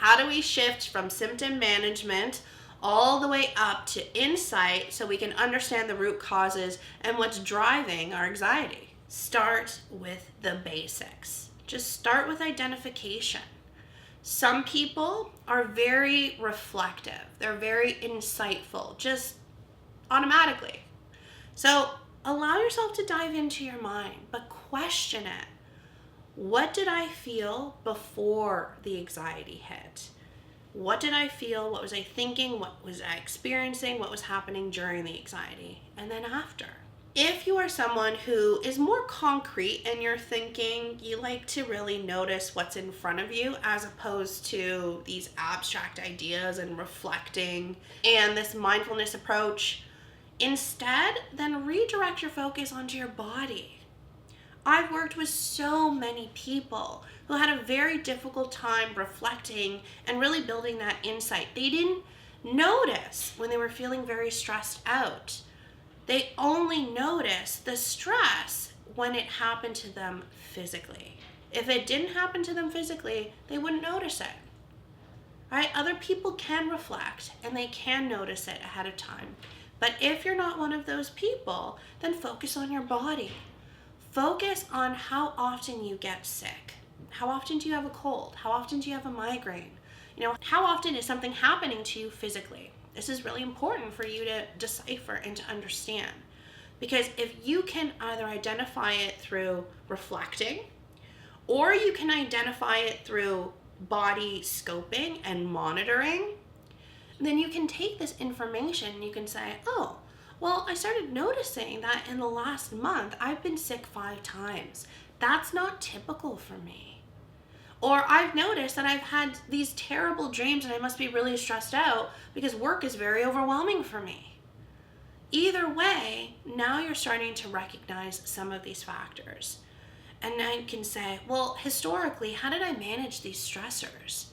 how do we shift from symptom management all the way up to insight so we can understand the root causes and what's driving our anxiety? Start with the basics. Just start with identification. Some people are very reflective. They're very insightful, just automatically. So allow yourself to dive into your mind, but question it. What did I feel before the anxiety hit? What did I feel? What was I thinking? What was I experiencing? What was happening during the anxiety? And then after. If you are someone who is more concrete in your thinking, you like to really notice what's in front of you as opposed to these abstract ideas and reflecting and this mindfulness approach, instead, then redirect your focus onto your body. I've worked with so many people who had a very difficult time reflecting and really building that insight. They didn't notice when they were feeling very stressed out. They only noticed the stress when it happened to them physically. If it didn't happen to them physically, they wouldn't notice it. Right? Other people can reflect and they can notice it ahead of time. But if you're not one of those people, then focus on your body. Focus on how often you get sick. How often do you have a cold? How often do you have a migraine? How often is something happening to you physically? This is really important for you to decipher and to understand. Because if you can either identify it through reflecting, or you can identify it through body scoping and monitoring, then you can take this information and you can say, oh, well, I started noticing that in the last month, I've been sick 5 times. That's not typical for me. Or I've noticed that I've had these terrible dreams and I must be really stressed out because work is very overwhelming for me. Either way, now you're starting to recognize some of these factors. And now you can say, well, historically, how did I manage these stressors?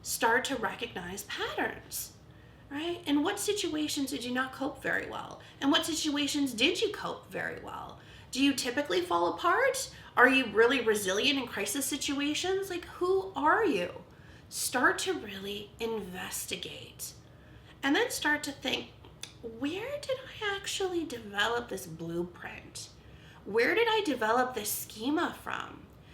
Start to recognize patterns, right? In what situations did you not cope very well? And what situations did you cope very well? Do you typically fall apart? Are you really resilient in crisis situations? Like, who are you? Start to really investigate. And then start to think, where did I actually develop this blueprint? Where did I develop this schema from?